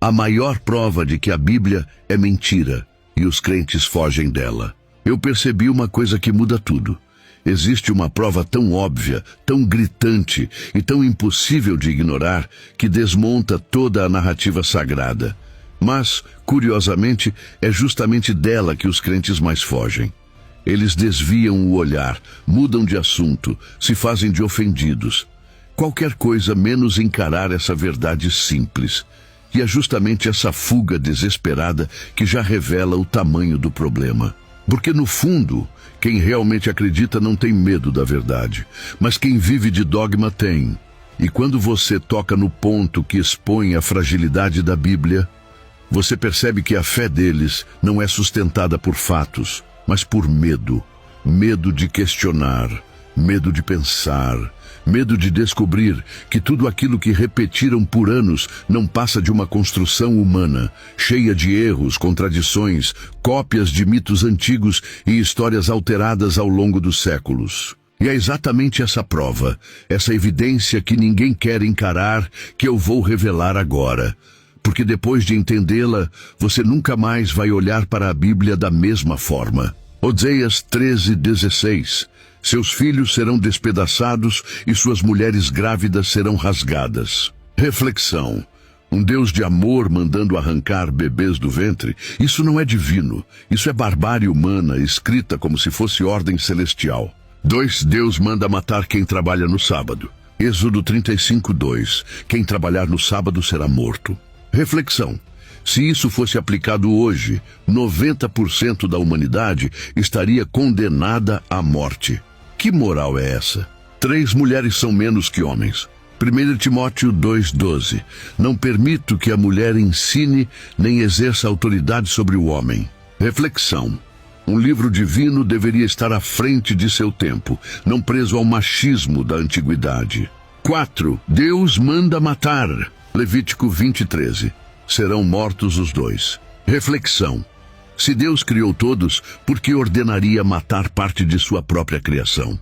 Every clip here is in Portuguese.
a maior prova de que a Bíblia é mentira e os crentes fogem dela. Eu percebi uma coisa que muda tudo. Existe uma prova tão óbvia, tão gritante e tão impossível de ignorar que desmonta toda a narrativa sagrada. Mas, curiosamente, é justamente dela que os crentes mais fogem. Eles desviam o olhar, mudam de assunto, se fazem de ofendidos. Qualquer coisa menos encarar essa verdade simples. E é justamente essa fuga desesperada que já revela o tamanho do problema. Porque, no fundo, quem realmente acredita não tem medo da verdade, mas quem vive de dogma tem. E quando você toca no ponto que expõe a fragilidade da Bíblia, você percebe que a fé deles não é sustentada por fatos, mas por medo. Medo de questionar, medo de pensar, medo de descobrir que tudo aquilo que repetiram por anos não passa de uma construção humana, cheia de erros, contradições, cópias de mitos antigos e histórias alteradas ao longo dos séculos. E é exatamente essa prova, essa evidência que ninguém quer encarar, que eu vou revelar agora. Porque depois de entendê-la, você nunca mais vai olhar para a Bíblia da mesma forma. Oséias 13:16. Seus filhos serão despedaçados e suas mulheres grávidas serão rasgadas. Reflexão. Um Deus de amor mandando arrancar bebês do ventre? Isso não é divino. Isso é barbárie humana, escrita como se fosse ordem celestial. 2. Deus manda matar quem trabalha no sábado. Êxodo 35:2. Quem trabalhar no sábado será morto. Reflexão. Se isso fosse aplicado hoje, 90% da humanidade estaria condenada à morte. Que moral é essa? 3 mulheres são menos que homens. 1 Timóteo 2:12. Não permito que a mulher ensine nem exerça autoridade sobre o homem. Reflexão. Um livro divino deveria estar à frente de seu tempo, não preso ao machismo da antiguidade. 4. Deus manda matar. Levítico 20:13. Serão mortos os 2. Reflexão. Se Deus criou todos, por que ordenaria matar parte de sua própria criação?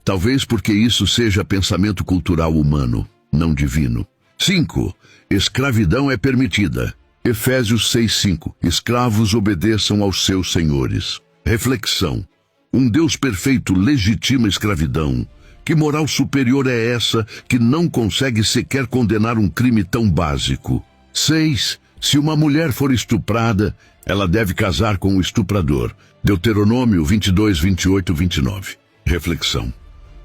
Talvez porque isso seja pensamento cultural humano, não divino. 5. Escravidão é permitida. Efésios 6:5. Escravos obedeçam aos seus senhores. Reflexão. Um Deus perfeito legitima a escravidão. Que moral superior é essa que não consegue sequer condenar um crime tão básico? 6. Se uma mulher for estuprada, ela deve casar com o estuprador. Deuteronômio 22, 28, 29. Reflexão.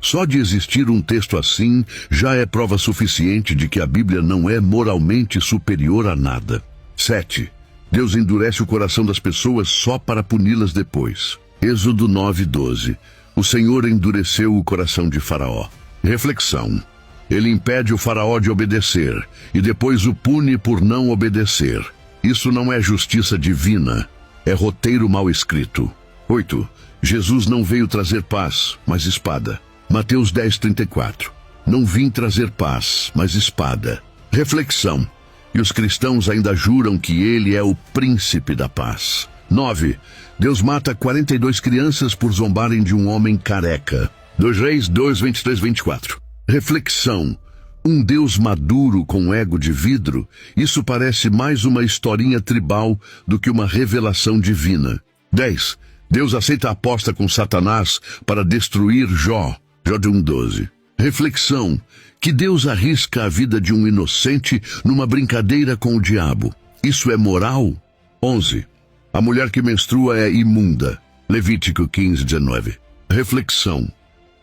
Só de existir um texto assim já é prova suficiente de que a Bíblia não é moralmente superior a nada. 7. Deus endurece o coração das pessoas só para puni-las depois. Êxodo 9:12. O Senhor endureceu o coração de Faraó. Reflexão. Ele impede o Faraó de obedecer e depois o pune por não obedecer. Isso não é justiça divina, é roteiro mal escrito. 8. Jesus não veio trazer paz, mas espada. Mateus 10:34. Não vim trazer paz, mas espada. Reflexão. E os cristãos ainda juram que ele é o príncipe da paz. 9. Deus mata 42 crianças por zombarem de um homem careca. 2 Reis 2, 23, 24. Reflexão. Um Deus maduro com ego de vidro? Isso parece mais uma historinha tribal do que uma revelação divina. 10. Deus aceita a aposta com Satanás para destruir Jó. Jó 1:12. Reflexão. Que Deus arrisca a vida de um inocente numa brincadeira com o diabo? Isso é moral? 11. A mulher que menstrua é imunda. Levítico 15:19. Reflexão.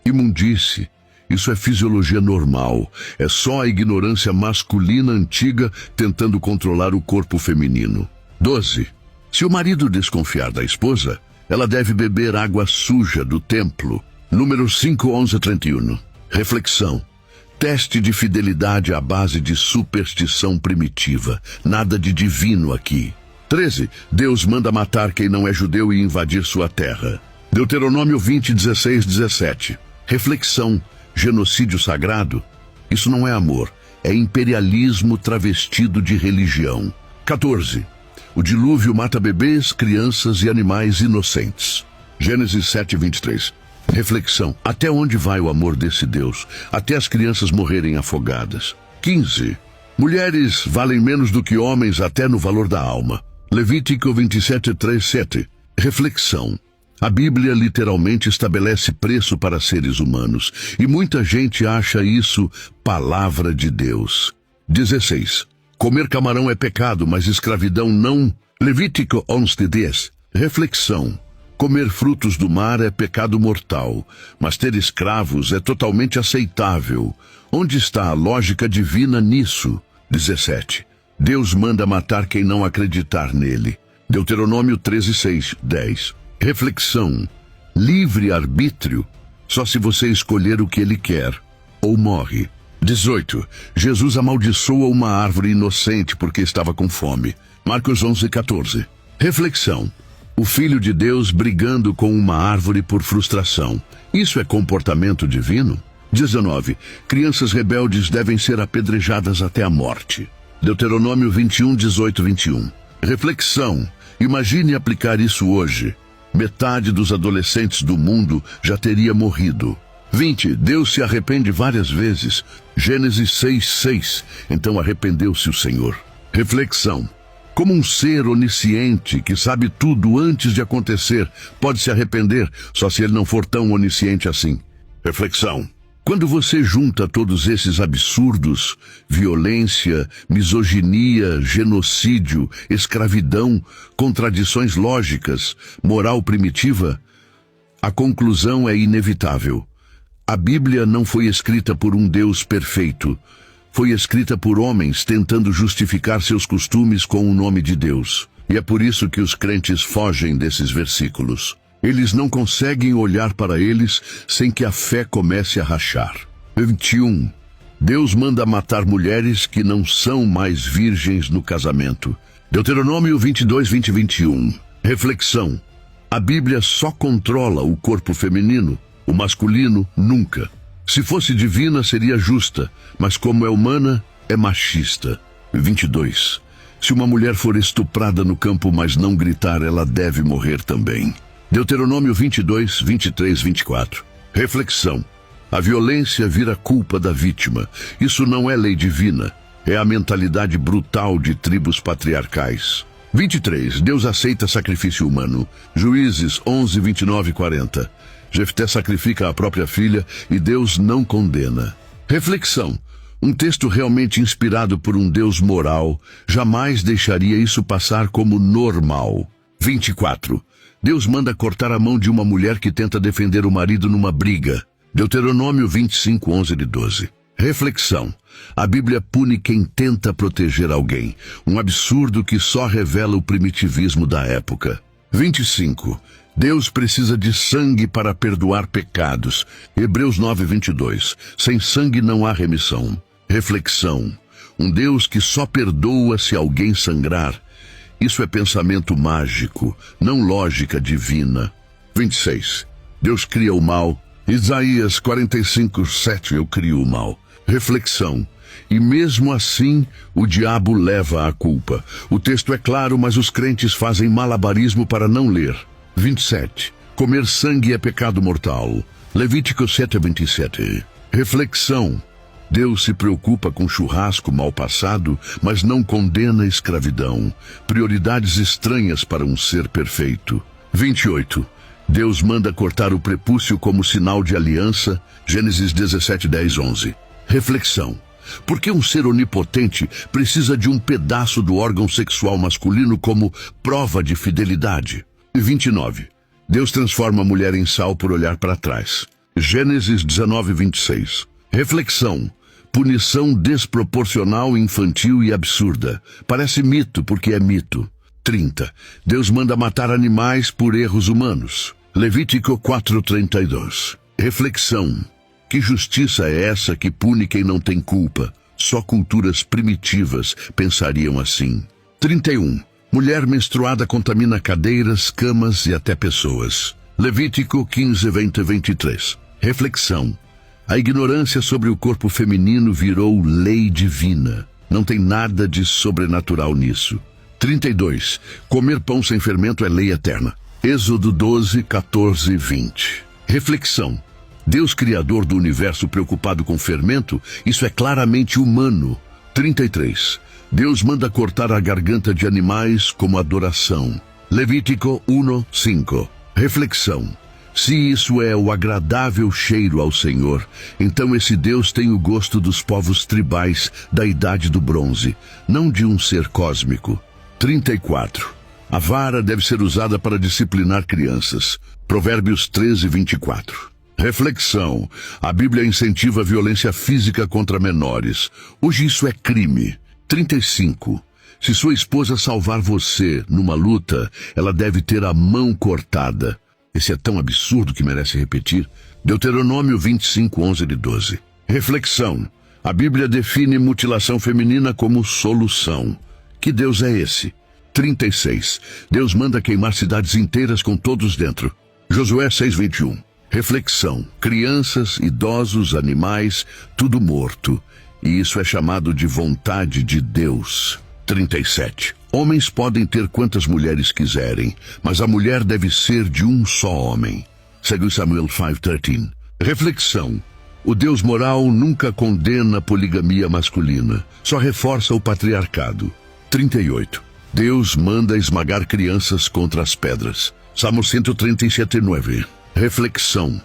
Imundice. Isso é fisiologia normal. É só a ignorância masculina antiga tentando controlar o corpo feminino. 12. Se o marido desconfiar da esposa, ela deve beber água suja do templo. Números 5, 11 a 31. Reflexão. Teste de fidelidade à base de superstição primitiva. Nada de divino aqui. 13. Deus manda matar quem não é judeu e invadir sua terra. Deuteronômio 20, 16, 17. Reflexão. Genocídio sagrado? Isso não é amor. É imperialismo travestido de religião. 14. O dilúvio mata bebês, crianças e animais inocentes. Gênesis 7, 23. Reflexão. Até onde vai o amor desse Deus? Até as crianças morrerem afogadas. 15. Mulheres valem menos do que homens até no valor da alma. Levítico 27:3-7. Reflexão. A Bíblia literalmente estabelece preço para seres humanos, e muita gente acha isso palavra de Deus. 16. Comer camarão é pecado, mas escravidão não. Levítico 11:10. Reflexão. Comer frutos do mar é pecado mortal, mas ter escravos é totalmente aceitável. Onde está a lógica divina nisso? 17. Deus manda matar quem não acreditar nele. Deuteronômio 13:6, 10. Reflexão. Livre-arbítrio. Só se você escolher o que ele quer, ou morre. 18. Jesus amaldiçoa uma árvore inocente porque estava com fome. Marcos 11:14. Reflexão. O Filho de Deus brigando com uma árvore por frustração. Isso é comportamento divino? 19. Crianças rebeldes devem ser apedrejadas até a morte. Deuteronômio 21:18-21. Reflexão. Imagine aplicar isso hoje. Metade dos adolescentes do mundo já teria morrido. 20. Deus se arrepende várias vezes. Gênesis 6:6. Então arrependeu-se o Senhor. Reflexão. Como um ser onisciente que sabe tudo antes de acontecer pode se arrepender só se ele não for tão onisciente assim? Reflexão. Quando você junta todos esses absurdos, violência, misoginia, genocídio, escravidão, contradições lógicas, moral primitiva, a conclusão é inevitável. A Bíblia não foi escrita por um Deus perfeito. Foi escrita por homens tentando justificar seus costumes com o nome de Deus. E é por isso que os crentes fogem desses versículos. Eles não conseguem olhar para eles sem que a fé comece a rachar. 21. Deus manda matar mulheres que não são mais virgens no casamento. Deuteronômio 22:20-21. Reflexão. A Bíblia só controla o corpo feminino, o masculino nunca. Se fosse divina, seria justa, mas como é humana, é machista. 22. Se uma mulher for estuprada no campo, mas não gritar, ela deve morrer também. Deuteronômio 22:23-24. Reflexão. A violência vira culpa da vítima. Isso não é lei divina. É a mentalidade brutal de tribos patriarcais. 23. Deus aceita sacrifício humano. Juízes 11:29-40. Jefté sacrifica a própria filha e Deus não condena. Reflexão. Um texto realmente inspirado por um Deus moral jamais deixaria isso passar como normal. 24. Deus manda cortar a mão de uma mulher que tenta defender o marido numa briga. Deuteronômio 25:11-12. Reflexão. A Bíblia pune quem tenta proteger alguém. Um absurdo que só revela o primitivismo da época. 25. Deus precisa de sangue para perdoar pecados. Hebreus 9:22. Sem sangue não há remissão. Reflexão. Um Deus que só perdoa se alguém sangrar. Isso é pensamento mágico, não lógica divina. 26. Deus cria o mal. Isaías 45:7. Eu crio o mal. Reflexão. E mesmo assim, o diabo leva a culpa. O texto é claro, mas os crentes fazem malabarismo para não ler. 27. Comer sangue é pecado mortal. Levítico 7:27. Reflexão. Deus se preocupa com churrasco mal passado, mas não condena a escravidão. Prioridades estranhas para um ser perfeito. 28. Deus manda cortar o prepúcio como sinal de aliança. Gênesis 17:10-11. Reflexão. Por que um ser onipotente precisa de um pedaço do órgão sexual masculino como prova de fidelidade? 29. Deus transforma a mulher em sal por olhar para trás. Gênesis 19:26. Reflexão. Punição desproporcional, infantil e absurda. Parece mito porque é mito. 30. Deus manda matar animais por erros humanos. Levítico 4:32. Reflexão. Que justiça é essa que pune quem não tem culpa? Só culturas primitivas pensariam assim. 31. Mulher menstruada contamina cadeiras, camas e até pessoas. Levítico 15:20-23. Reflexão. A ignorância sobre o corpo feminino virou lei divina. Não tem nada de sobrenatural nisso. 32. Comer pão sem fermento é lei eterna. Êxodo 12:14-20. Reflexão. Deus criador do universo preocupado com fermento, isso é claramente humano. 33. Deus manda cortar a garganta de animais como adoração. Levítico 1:5. Reflexão. Se isso é o agradável cheiro ao Senhor, então esse Deus tem o gosto dos povos tribais da Idade do Bronze, não de um ser cósmico. 34. A vara deve ser usada para disciplinar crianças. Provérbios 13:24. Reflexão. A Bíblia incentiva a violência física contra menores. Hoje isso é crime. 35. Se sua esposa salvar você numa luta, ela deve ter a mão cortada. Esse é tão absurdo que merece repetir. Deuteronômio 25:11-12. Reflexão. A Bíblia define mutilação feminina como solução. Que Deus é esse? 36. Deus manda queimar cidades inteiras com todos dentro. Josué 6:21. Reflexão. Crianças, idosos, animais, tudo morto. E isso é chamado de vontade de Deus. 37. Homens podem ter quantas mulheres quiserem, mas a mulher deve ser de um só homem. 2 Samuel 5:13. Reflexão. O Deus moral nunca condena a poligamia masculina, só reforça o patriarcado. 38. Deus manda esmagar crianças contra as pedras. Salmo 137:9. Reflexão.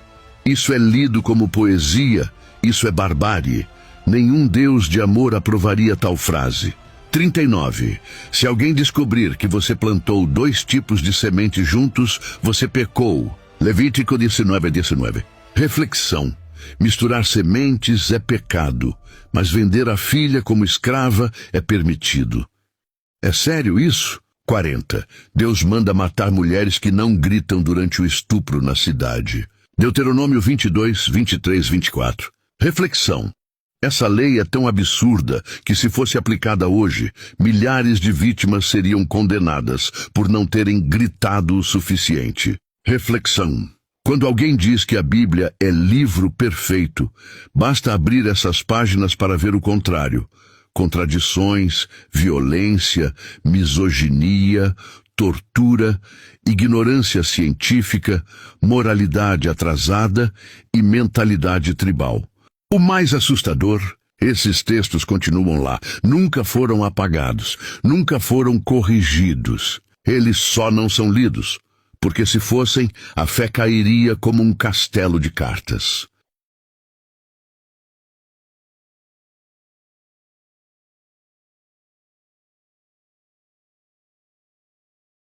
Isso é lido como poesia, isso é barbárie. Nenhum Deus de amor aprovaria tal frase. 39. Se alguém descobrir que você plantou 2 tipos de semente juntos, você pecou. Levítico 19:19. Reflexão. Misturar sementes é pecado, mas vender a filha como escrava é permitido. É sério isso? 40. Deus manda matar mulheres que não gritam durante o estupro na cidade. Deuteronômio 22:23-24. Reflexão. Essa lei é tão absurda que, se fosse aplicada hoje, milhares de vítimas seriam condenadas por não terem gritado o suficiente. Reflexão. Quando alguém diz que a Bíblia é livro perfeito, basta abrir essas páginas para ver o contrário. Contradições, violência, misoginia, tortura, ignorância científica, moralidade atrasada e mentalidade tribal. O mais assustador, esses textos continuam lá, nunca foram apagados, nunca foram corrigidos. Eles só não são lidos, porque se fossem, a fé cairia como um castelo de cartas.